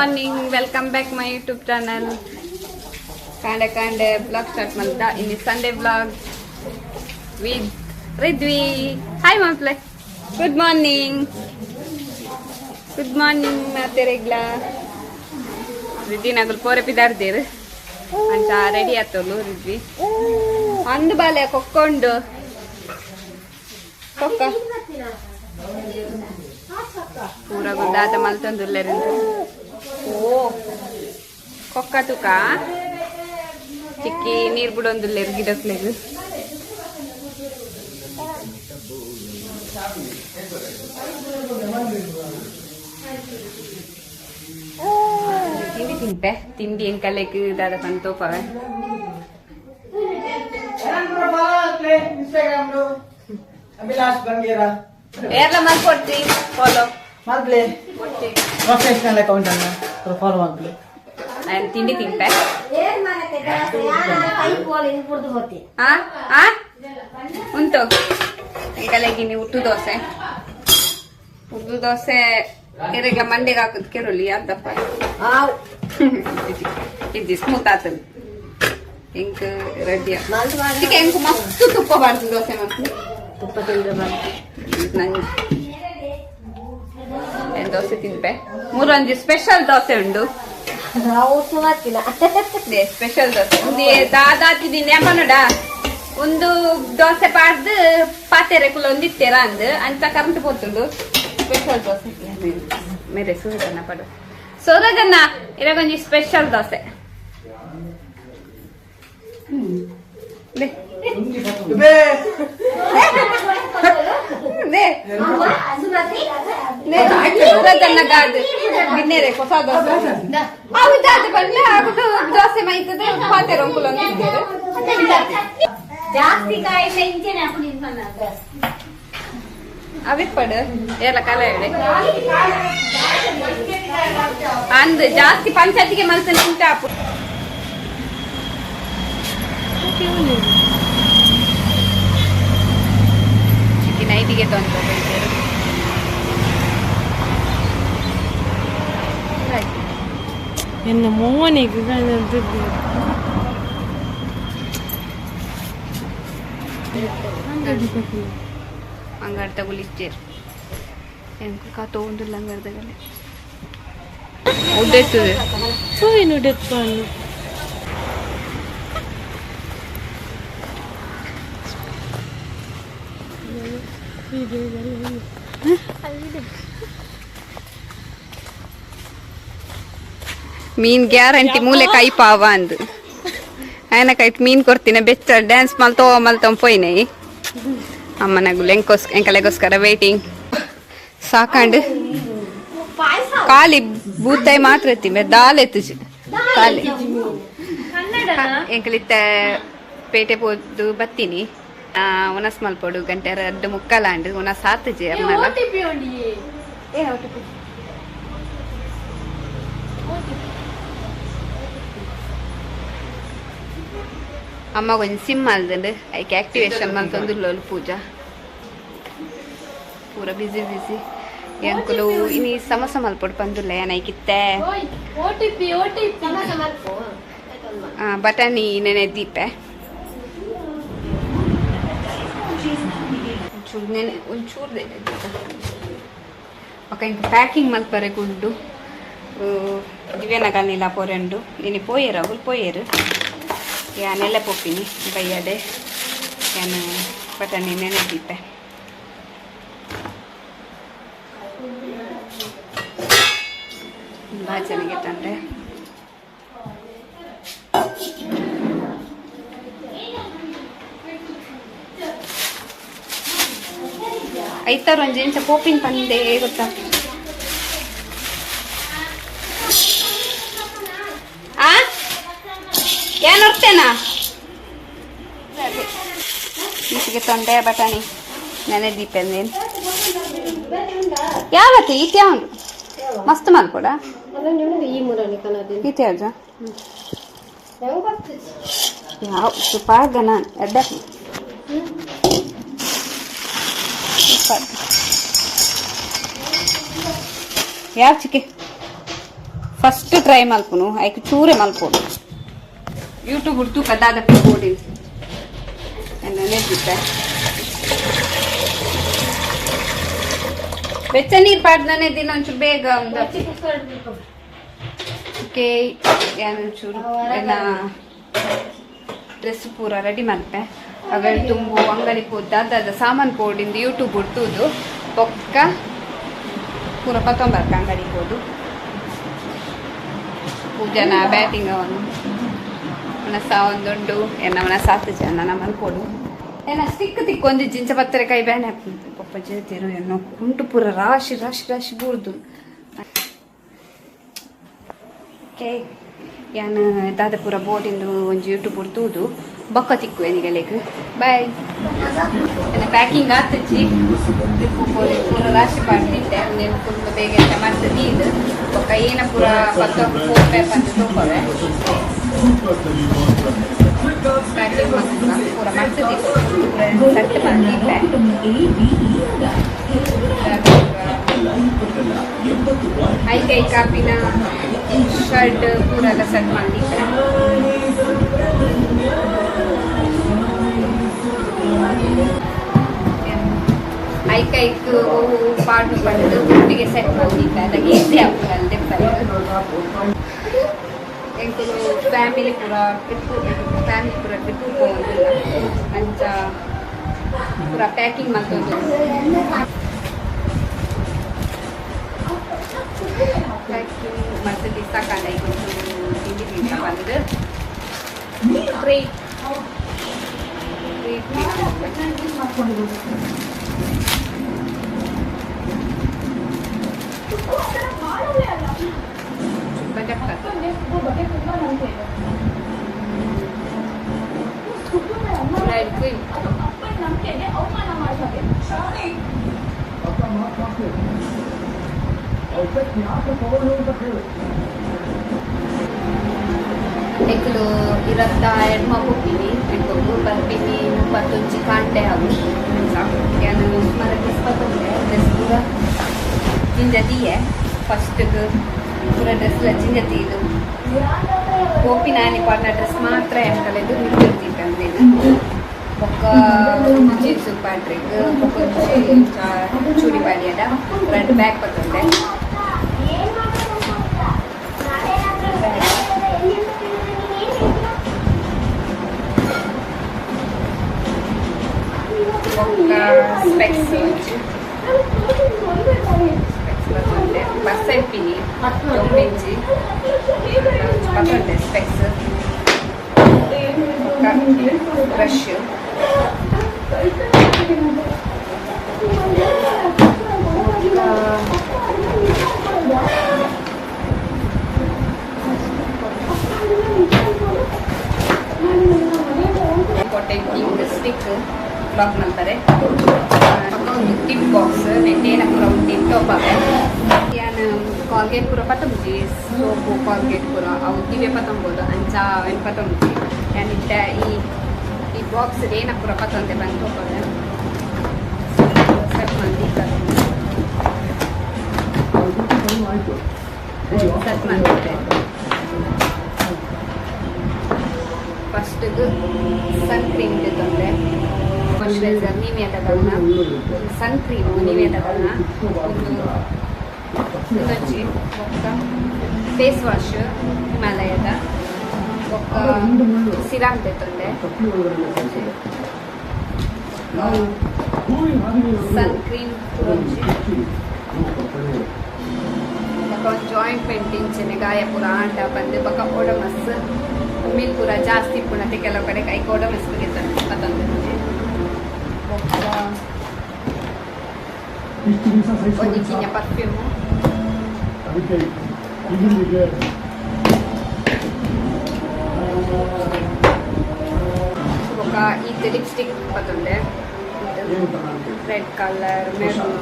morning, welcome back my YouTube channel. Kande vlog start malta. In the Sunday vlog with Ridvi. Hi Mample. Good morning. Good morning Mate Regla. Ridvi nagul pore pidardir. Anta ready atolu Ridvi. Andu bale kokkondu. Kokka. Pura guddata maltondulleru. Oh. Kokka tuka. Chikki neer budondulleru gidakleru. Tindi timpe, tindi engkaleku dada panto pa. Instagram lo. Abilas Bangira. Erla mal porti, follow. Malble. Porti. Professional account ana. Pro follow malble. And tindi timpe. Ah? Ah? Unto. Engkalegi ni uttu dose. Uttu dose. Erega Monday hakkud keroli addappa. Ah. Idi smooth atadu. Ink ready. Chike ink mastu tuppa bardu dose mattu. Tuppa tindre bardu. Nanni. En dose tinpe. Muronji special dose undu. ನಾವು ಸುಮಾತಿನ they special dosa ಉಂದಿ ದಾದಾತಿ ನೆಪನಡ ಒಂದು ದೋಸೆ ಪಾಡ್ದು ಪಾತೆರೆ ಕುಲ ಒಂದಿತ್ತೇರ ಅಂದ್ ಅಂತ current ಪೋತುಂಡು special dosa ಮೇರೆ ಸೂರಜನ್ನ ಪಡು ಸೂರಜನ್ನ ಇರಗೊಂಜಿ special dosa they ಬೇ they ಸೂರಜನ್ನ ಗಾದ್ ಬಿನ್ನೇರೆ ಹೊಸ ದೋಸೆ ಹೌದಾದ ಬಂದ್ರೆ ಆಗುದು ದೋಸೆ ಮೈತದೆ ಪಾತೆರೆ ಒಂಕುಲ ಒಂದಿತ್ತೇರು ಜಾಸ್ತಿ ಕಾಯಿಲೆ ಇಂಚೆನೆ ಹಾಕೊಂಡು ಅವಿಪ್ಪಡು ಎಲ್ಲ ಕಲೆ ಹೇಳಿ ಅಂದ್ ಜಾಸ್ತಿ ಪಂಚಾಯತಿಗೆ ಮಲ್ಸ ನಿಂತ ಚಿಕ್ಕಿ ನೈಟಿಗೆ ತೊಂದ್ರೆ ಎನ್ನ ಮೋನಿಗೆ ಅಂಗಡಿ ತಗೊಳಿಚ್ಚೇರು ಎಂಕು ಕಾತೋ ಒಂದು ಅಂಗಡಿದಾಗಲೇ ಉಡ್ಡೆತ್ತುದೆ ಸೋಯಿನು ಡೆತ್ಕೊಂಡು ಮೀನ್ ಗ್ಯಾರಂಟಿ ಮೂಲೆ ಕೈ ಪಾವ ಅಂದು ಆಯ್ನ ಕೈಟ್ ಮೀನ್ ಕೊಡ್ತೀನಿ ಬೆಚ್ಚ ಡ್ಯಾನ್ಸ್ ಮಲ್ತೊಂದು ಪೋಯ್ನೆ ಅಮ್ಮನಗು ಎಂಕಲೆಗೋಸ್ಕರ ವೇಟಿಂಗ್ ಸಾಕಂಡು ಕಾಲಿ ಬೂತಾಯಿ ಮಾತ್ರ ಎತ್ತಿ ದಾಲ್ ಎತ್ತುಜು ಕಾಲಿ ಎಂಕಲಿತ್ತ ಪೇಟೆ ಪೋದು ಬತ್ತೀನಿ ಉನಸ್ ಮಲ್ಪೊಡು ಗಂಟೆ 2:45 ಉನಸ್ ಸಾತುಜಿ ಅರ್ನಲ ಅಮ್ಮ ಕೊಂಚ ಸಿಮ್ ಅಲ್ದಂಡು ಐಕೆ ಆಕ್ಟಿವೇಶನ್ ಮಲ್ತೊಂದುಲ್ಲೋಲು ಪೂಜಾ ಪೂರ ಬಿಸಿ ಎಂಕುಲು ಇನಿ ಸಮಸ ಮಲ್ಪೊಡು ಪಂದುಲ್ಲ ಏನೈಕಿತ್ತೆ ಬಟಾಣಿ ನೆನೆ ದೀಪೆ ಒಂಚೂರು ನೆನೆ ದೀಪ ಒಕ್ಕ ಇಂಕ ಪ್ಯಾಕಿಂಗ್ ಮಲ್ಪರೆ ಗುಂಡು ದಿವ್ಯನಗಲ್ನಿಲ್ಲ ಪೊರೆಂಡು ನೀನು ಪೋಯೇರ ಅವ್ರು ಪೋಯೇರು ಯಾನೆಲ್ಲ ಪೊಪ್ಪಿನಿ ಬೈಯಡೆ ಯಾನು ಬಟಾಣಿ ನೆನೆ ದೀಪೆ ಭಾಳ ಚೆನ್ನಾಗಿತ್ತಂತೆ ಐತಾರ ಒಂದ್ ಜೆಂಚ ಪೋಪಿನ ಪಂದೆ ಗೊತ್ತಾ ಏನ್ ನೋಡ್ತೇನಾ ಈಸಿಗೆ ತೊಂಡೆ ಬಟಾಣಿ ನೆನೆ ದೀಪ ಅಂದೇನು ಯಾವತ್ತು ಈತ ಯಾವುದು ಮಸ್ತ್ ಮಲ್ಕೊಡ ಈ ಮುರಳಿ ಕಲದಿ ಈತ ಯಾವ್ದ ಯಾವ ಸುಪಾರ್ದ ನಾನು ಎಡ್ಡ ಯಾವ ಚಿಕ್ಕೆ ಫಸ್ಟ್ ಟ್ರೈ ಮಲ್ಪುನು ಐಕ್ ಚೂರೆ ಮಲ್ಪೋಡು ಯೂಟ್ಯೂಬ್ ಹುಡ್ತು ಕದಾದ ಬೋಡಿ ನೆದ್ದಿತ್ತೆ ಬೆಚ್ಚ ನೀರು ಪಾಡ್ದಾನೆ ದಿನ ಒಂಚೂರು ಬೇಗ ಒಂದು ಓಕೆ ಒಂಚೂರು ಎಲ್ಲ ಡ್ರೆಸ್ ಪೂರ ರೆಡಿ ಮಾಡ್ತೆ ಅವೆಲ್ಲ ತುಂಬು ಅಂಗಡಿ ಹೋದ ಅದ ಸಾಮಾನು ಪೋಡಿಂದು ಯೂಟ್ಯೂಬ್ ಹುಟ್ಟುದು ಪೊಕ್ಕ ಪೂರ ಪತ್ತೊಂಬರ್ಕ ಅಂಗಡಿ ಹೋದು ಪೂಜನ ಬ್ಯಾಟಿಂಗ್ ಅವನು ಮನಸ್ಸ ಒಂದೊಂದು ಎನ್ನ ಸಾತು ಜನ ನಮ್ಮಲ್ಲಿ ಕೊಡು ಏನ ಸಿಕ್ಕ ತಿಕ್ಕೊಂದು ಜಿಂಚ ಪತ್ತರೆ ಕೈ ಬ್ಯಾನೆ ಪಪ್ಪ ಜೇತಿರು ಎನ್ನೋ ಕುಂಟು ಪೂರ ರಾಶಿ ರಾಶಿ ರಾಶಿ ಬೂರ್ದು ಓಕೆ ಯಾನು ದಾದ ಪೂರ ಬೋರ್ಡಿಂದು ಒಂಜಿ ಯೂಟ್ಯೂಬ್ ಹುಡ್ತುದು ಬೊಕ್ಕ ತಿಕ್ಕು ಏನಿಗೆ ಬಾಯ್ ಏನ ಪ್ಯಾಕಿಂಗ್ ಆತಚ್ಚಿ ಪೂರ ರಾಶಿ ಪಾಡ್ತಿದ್ದೆ ಒಂದೇನು ಫುಲ್ ಬೇಗ ಎಂತ ಮಾಡ್ತದೆ ಇದು ಬೊಕ್ಕ ಏನ ಪೂರ 10 4 ಪೇಪರ್ ಅಂತ ತಗೋವೆ ಪ್ಯಾಕಿಂಗ್ ಮಾಡ್ತಾರೆ ಪೂರ ಮಾಡ್ತದೆ ಸೆಟ್ ಮಾಡಿದ್ದೆ ಐಕೈ ಕಾಪಿನ ಶರ್ಟ್ ಪೂರ ಎಲ್ಲ ಸೆಟ್ ಮಾಡಿದ್ದೆ ಐಕೈಕ್ ಪಾಡು ಪಡೆದು ಒಟ್ಟಿಗೆ ಸೆಟ್ ಮಾಡಿದ್ದೆ ಅದಕ್ಕೆ ಈಸಿ ಆಗ್ತದೆ ಡಿಫ್ರೆಂಟ್ ಎಂಕುಲು ಫ್ಯಾಮಿಲಿ ಪೂರ ಟ್ರಿಪ್ಪು ಹೋಗೋದಿಲ್ಲ ಅಂಚ ಪೂರ ಪ್ಯಾಕಿಂಗ್ ಮಾಡ್ಕೊಂಡು ಪ್ಯಾಕಿಂಗ್ ಮಾಡ್ತಿದ್ದು ಸಾಕಾಗ ಈಗ ತಿಂಡಿ ತಿಂತ ಬಂದು ಎಕ್ಕಲು ಇರತ್ತ ಎರಡು ಮಗುಪಿನಿ ಇಟ್ಕೊಂಡು ಬರ್ಪಿನಿ ಪತ್ತೊಂಚಿ ಕಾಂಟೆ ಹಾಗೂ ನಾನು ಡ್ರೆಸ್ ಪತ್ತೊಂದೆ ಡ್ರೆಸ್ ಪೂರ ಜಿಂಜತಿಯೇ ಫಸ್ಟ್ಗೆ ಪೂರ ಡ್ರೆಸ್ಲ ಜಿಂಜತಿ ಇದು ಕೋಪಿ ನಾನಿ ಪಾಡ್ನ ಡ್ರೆಸ್ ಮಾತ್ರ ಎಂಕಲೆದು ನಿಂತಿರ್ತಂದ್ರೆ ಒಕ್ಕ ಜೀನ್ಸ್ ಪ್ಯಾಂಟ್ರಿಗ್ ಚೂಡಿ ಬಾಡಿಯದ 2 ಬ್ಯಾಗ್ ಪತ್ತೊಂದೆ ಸ್ಪೆಕ್ಸ್ ಬರ್ತದೆ ಬಸ್ ಎಲ್ಪಿನಿ 9 ಇಂಚಿ ಬರ್ತದೆ specs brush important stick block ಮಾಡ್ತಾರೆ ಒಂದು ಟಿಪ್ ಬಾಕ್ಸ್ ನೆಟ್ಟೇನ ಪೂರ ಒಂದು ಟಿಪ್ ಟಾಪ್ ಆಗ ಯಾನು ಕಾಲ್ಗೇಟ್ ಪೂರ ಪತ್ತೊಂಬುಜಿ ಸೋಪು ಕಾಲ್ಗೇಟ್ ಪೂರ ಅವು ದಿವೆ ಪತ್ತೊಂಬೋದು ಅಂಚ ಏನು ಪತ್ತೊಂಬುಜಿ ಯಾನಿಟ್ಟ ಈ ಬಾಕ್ಸ್ ಏನ ಪೂರ ಪತ್ತೊಂದೆ ಬಂದು ಹೋಗೋದೆ ಸೆಟ್ ಮಾಡಿ ಸೆಟ್ ಮಾಡಿದ್ದೆ ಫಸ್ಟಿಗೆ ಸನ್ ಕ್ರೀಮ್ ತೊಂದರೆ ಮಾಯ್ಶ್ಚರೈಸರ್ ನೀವೇ ತಗೋಣ ಸನ್ ಕ್ರೀಮು ನೀವೇ ತಗೋಣ ಇನ್ನೊಂಚಿ ಒಕ್ಕ ಫೇಸ್ ವಾಶ್ ಹಿಮಾಲಯದ ಒಕ್ಕ ಸಿರಾಮ್ ತೊಂದರೆ ಸನ್ ಕ್ರೀಮ್ ಜಾಯಿಂಟ್ ಪೇಂಟಿಂಗ್ ಗಾಯ ಪೂರ ಆಂಟ ಬಂದು ಬಕ್ಕ ಓಡಮಸ್ ಮೀಲ್ ಪೂರ ಜಾಸ್ತಿ ಪುಣತೆ ಕೆಲವು ಕಡೆ ಕೈ ಓಡಮಸ್ ಮತ್ತೊಂದು ogni chigna parfum ఒక ఇది లిప్స్టిక్ పతుండే రెడ్ కలర్ మెరూన్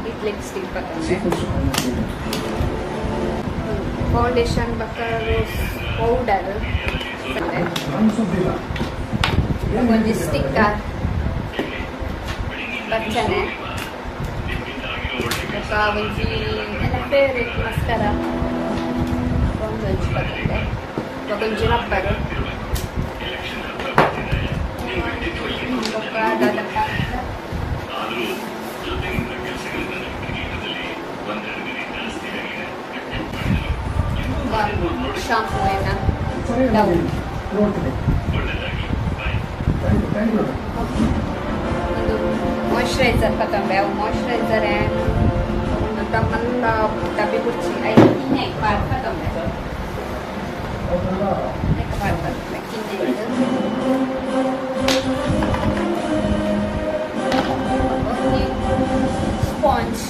ఇది లిప్స్టిక్ పతుండే ఫౌండేషన్ బక్క రోజ్ పౌడర్ కొంచెం స్టిక్కర్ ಬಚ್ಚನೆ ಒಂಜಿ ನನ್ನ ಫೇವ್ರೇಟ್ ಮಸ್ಕರ ಹಂಚ್ಕೊತಿದ್ದೆ ಒಂಚೂರು ರಬ್ಬರು ಶಾಂಪೂ ಏನ ಡವ್ ಒಂದು ಮಾಯ್ಶ್ಚರೈಸರ್ ತಗೊಂಡೆ ಅವು ಮಾಯ್ಶ್ಚರೈಸರ್ ತಗೊಂಡ ಡಬ್ಬಿ ಕುರ್ಚಿ 5 ಕಿನ್ನೆ ಪಾರ್ಕ್ ತಗೊಂಡೆ ಸ್ಪಾಂಜ್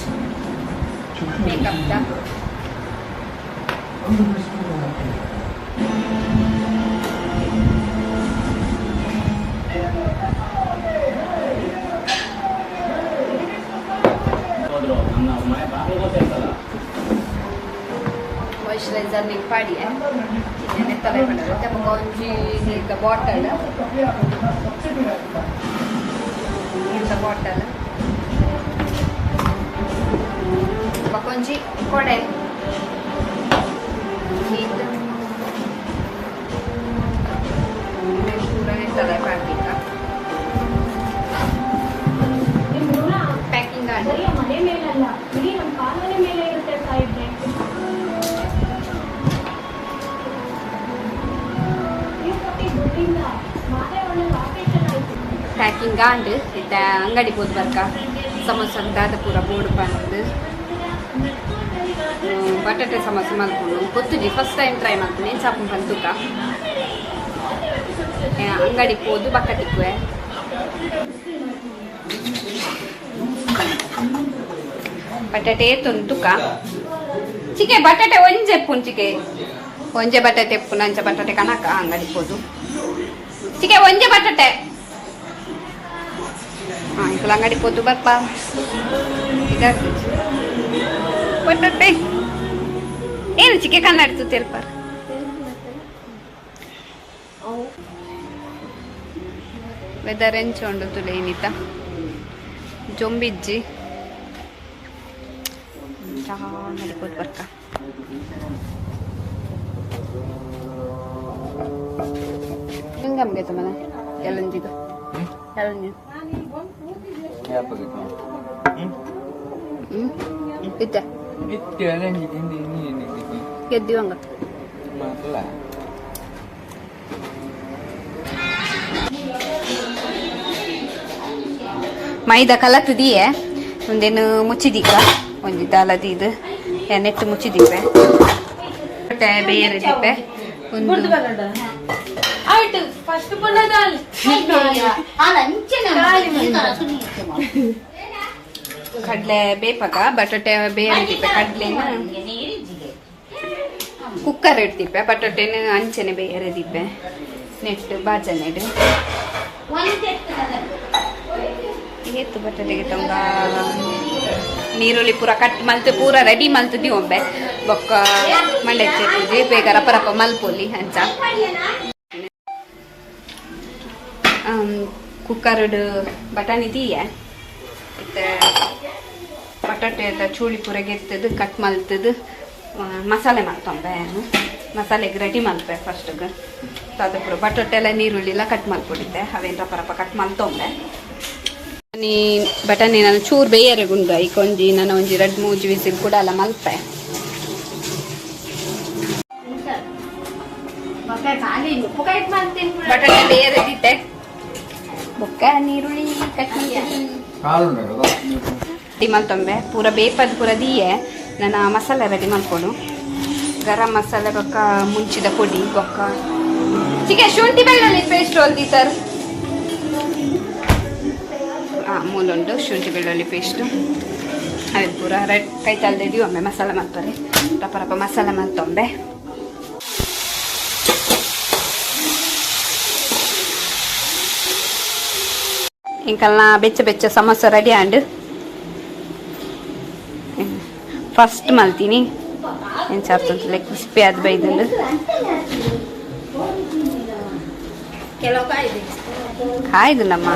ಮೇಕಪ್ ದ ಮಾಯ್ಶ್ಚರೈಸರ್ ನಿಂಗೆ ಪಾಡಿ ಚಿನ್ನ ತಲೆ ಪಡತ್ತೆ ಒಂಜಿ ನೀರ್ದ ಬಾಟಲ್ ಒಂಜಿ ಕೊಡೆ ಪೂರನೇ ತಲೆ ಪಾಡ್ಲಿಕ್ಕ ಪ್ಯಾಕಿಂಗ್ ಆಗಿ ಮನೆ ಮೇಲಲ್ಲ ಇಡೀ ನಮ್ಮ ಕಾಲೋನಿ ಮೇಲೆ ಇರುತ್ತೆ ಸಾಯಿಬ್ರೆ ಪ್ಯಾಕಿಂಗ್ ಆಂಡ್ ಇತ್ತ ಅಂಗಡಿ ಹೋದ್ ಬರ್ಕ ಸಮೋಸ ದಾದ ಪೂರ ಬೋರ್ಡ್ ಬಂದು ಬಟಾಟೆ ಸಮೋಸ ಮಲ್ಕೊಂಡು ಗೊತ್ತುಜಿ ಫಸ್ಟ್ ಟೈಮ್ ಟ್ರೈ ಮಾಡ್ತೀನಿ ಏನು ಸಾಪು ಬಂತುಕ ಅಂಗಡಿಗೆ ಹೋದು ಬಕ್ಕ ತಿಕ್ಕುವೆ ಬಟಾಟೆ ತೊಂತುಕ ಚಿಕೆ ಬಟಾಟೆ ಒಂಜೆ ಪುಂಚಿಕೆ ಒಂಜೆ ಬಟಾಟೆ ಪುನಂಚ ಬಟಾಟೆ ಕನಕ ಅಂಗಡಿಗೆ ಹೋದು ಚಿಕೆ ಒಂಜೆ ಬಟಾಟೆ ಈಗ ಅಂಗಡಿ ಹೋದು ಬರ್ಪ ಇದಾಗ್ತದೆ ಬಟಾಟೆ ಏನು ಚಿಕೆ ಕನ್ನಡಿತು ತೆಲ್ಪ ವೆದರ್ ಎಂಚೊಂಡು ತುಲೆ ಏನಿತ ಜೊಂಬಿಜ್ಜಿ ಅಂಗಡಿ ಹೋದ್ ಬರ್ಕ ಹಿಂಗಮ್ಗೆ ಮನೆ ಎಲ್ಲಂಜಿದು ಎಲ್ಲಂಜಿ ಇತ್ತೆ ಗೆದ್ದಿವಂಗ ಮೈದ ಕಲತ್ತದಿಯೇ ಒಂದೇನು ಮುಚ್ಚಿದೀಗ ಒಂದಿದ್ದ ಅಲದಿ ಇದು ನೆಟ್ಟು ಮುಚ್ಚಿದೀಪೆ ಬೇರೆ ದೀಪೆ ಒಂದು ಆಯ್ತು ಫಸ್ಟ್ ಪುನದಾಲ್ ಕಡಲೆ ಬೇಪಾಗ ಬಟಾಟೆ ಬೇರೆ ದೀಪೆ ಕಡಲೆನ ಕುಕ್ಕರ್ ಇಡ್ತಿಪ್ಪೆ ಬಟಾಟೆನ ಅಂಚೆನೆ ಬೇರೆ ದೀಪೆ ನೆಟ್ಟು ಬಾಜನೆಡು ಏತು ಬಟಾಟೆಗೆ ತಂಗ ನೀರುಳ್ಳಿ ಪೂರ ಕಟ್ ಮಲ್ತು ಪೂರ ರೆಡಿ ಮಲ್ತದಿ ಒಬ್ಬೆ ಬೊಕ್ಕ ಮಂಡೆ ಚಟ್ಟಿ ಬೇಗ ರಪ ರಪ ಮಲ್ಪೊಲಿ ಅಂಚ ಕುಕ್ಕರ್ಡ್ ಬಟಾಣಿ ತೀಯ ಬಟಾಟೆ ಚೂಳಿ ಪೂರ ಗೆತ್ತದು ಕಟ್ ಮಲ್ತದು ಮಸಾಲೆ ಮಾಡ್ತೊಂಬೆ ಮಸಾಲೆಗೆ ರೆಡಿ ಮಲ್ಪೆ ಫಸ್ಟ್ಗೆ ಅದು ಪೂರ ಬಟಾಟೆ ಎಲ್ಲ ನೀರುಳ್ಳಿ ಎಲ್ಲ ಕಟ್ ಮಲ್ಕೊಡಿದ್ದೆ ಅವೇನು ರಪ ರಪ ಕಟ್ ಮಲ್ತೊಂಬೆ ಬಟಾಣಿ ನಾನು ಚೂರು ಬೇಯರೆ ಗುಂಡು ಈಕೊಂಜಿ ನಾನು ಒಂಜಿ 2-3 ವಿಸಿಲ್ ಕೂಡ ಎಲ್ಲ ಮಲ್ಪೆ ಬಟಾಣಿ ಬೇಯರೆ ದಿತ್ತೆ ಬೊಕ್ಕ ನೀರುಳ್ಳಿ ಕಟ್ ರೆಡಿ ಮಲ್ತೊಂಬೆ ಪೂರ ಬೇಪದ ಪೂರ ದೀಯೆ ನಾನು ಮಸಾಲೆ ರೆಡಿ ಮಾಡ್ಕೊಡು ಗರಂ ಮಸಾಲೆ ಬೊಕ್ಕ ಮುಂಚಿದ ಪುಡಿ ಬೊಕ್ಕ ಚಿಕೆ ಶುಂಠಿ ಬೆಳ್ಳುಳ್ಳಿ ಪೇಸ್ಟ್ ಹೊಲ್ದಿತ್ತಾರ ಮೂಲುಂಡು ಶುಂಠಿ ಬೆಳ್ಳುಳ್ಳಿ ಪೇಸ್ಟು ಅದು ಪೂರ ರೆಡ್ ಕೈ ತಲ್ದಿದ್ದೀವಿ ಒಮ್ಮೆ ಮಸಾಲೆ ಮಾಡ್ತಾರೆ ರಪ ರಪ ಮಸಾಲೆ ಮಾಡ್ತೊಂಬೆ ಇಂಕಲ್ನ ಬೆಚ್ಚ ಬೆಚ್ಚ ಸಮೋಸ ರೆಡಿ ಆಂಡ್ ಫಸ್ಟ್ ಮಲ್ತೀನಿ ಏನು ಚಾರ್ತಂತಲೇ ಕ್ರಿಸ್ಪಿ ಆದ ಬೈದಂಡು ಕಾಯ್ದು ನಮ್ಮ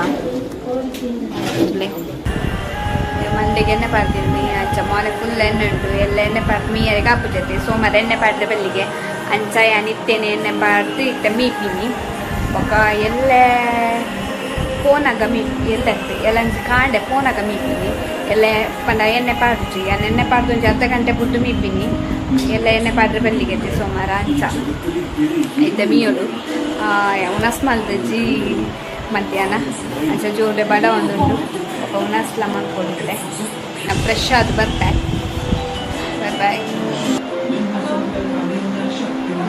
ಮಂಡಿಗೆ ಎಣ್ಣೆ ಪಾಡ್ತೀನಿ ಅಚ್ಚ ಮೊಲೆ ಫುಲ್ ಎಣ್ಣೆ ಉಂಟು ಎಲ್ಲ ಎಣ್ಣೆ ಪಾಡ್ ಮೀಯರಿಗೆ ಹಾಪುಜತೆ ಸೋಮವಾರ ಎಣ್ಣೆ ಪಾಡ್ರೆ ಬೆಲ್ಲಿಗೆ ಅಂಚಾಯ ನಿತ್ಯನೆ ಎಣ್ಣೆ ಪಾಡ್ದು ಇತ್ತ ಮೀಪಿನಿ ಬೊಕ ಎಲ್ಲ ಫೋನಾಗ ಮೀಪಿ ಎಲ್ಲತ್ತೆ ಎಲ್ಲಂಚು ಕಾಂಡೆ ಫೋನಾಗ ಮೀಪಿನಿ ಎಲ್ಲ ಪಂಡ ಎಣ್ಣೆ ಪಾಡ್ರಿ ಎಣ್ಣೆ ಪಾಡ್ದು ಒಂಜಿ ಅರ್ಧ ಗಂಟೆ ಬುಟ್ಟು ಮೀಪಿನಿ ಎಲ್ಲ ಎಣ್ಣೆ ಪಾಡ್ರೆ ಬಲ್ಲಿಗೆತ್ತೆ ಸೋಮವಾರ ಅಂಚ ಇದ್ದ ಮೀಯೋಡು ಉನಸ್ ಮಲ್ದಜ್ಜಿ ಮಧ್ಯಾಹ್ನ ಅಂಚ ಜೋಡೆ ಬಡ ಒಂದುಂಟು ಒಬ್ಬ ಉನಸ್ಲ ಮಾಡ್ಕೊಂಡಿದ್ದೆ ಫ್ರೆಶ್ ಆದ ಬರ್ತೆ ಬಾಯ್ ಬಾಯ್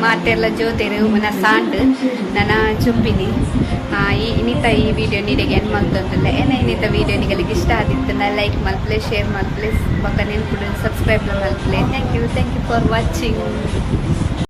ಮಾತೆಲ್ಲ ಜೋತೆರು ಮನ ಸಾಂಡ್ ನನ್ನ ಚುಪ್ಪಿನಿ ಇನ್ನಿತ ಈ ವಿಡಿಯೋ ನಿನಗೆ ಏನು ಮಲ್ತೊಂದಿಲ್ಲ ಏನೇ ಇನ್ನಿತ ವಿಡಿಯೋ ನಿಗಳಿಗೆ ಇಷ್ಟ ಆದಿತ್ತು ಲೈಕ್ ಮಲ್ಪ್ಲೆ ಶೇರ್ ಮಲ್ಪ್ಲೆ ಪಕ್ಕ ನೆನ್ಪಿಡು ಸಬ್ಸ್ಕ್ರೈಬ್ ಮಲ್ಪ್ಲೆ ಥ್ಯಾಂಕ್ ಯು ಫಾರ್ ವಾಚಿಂಗ್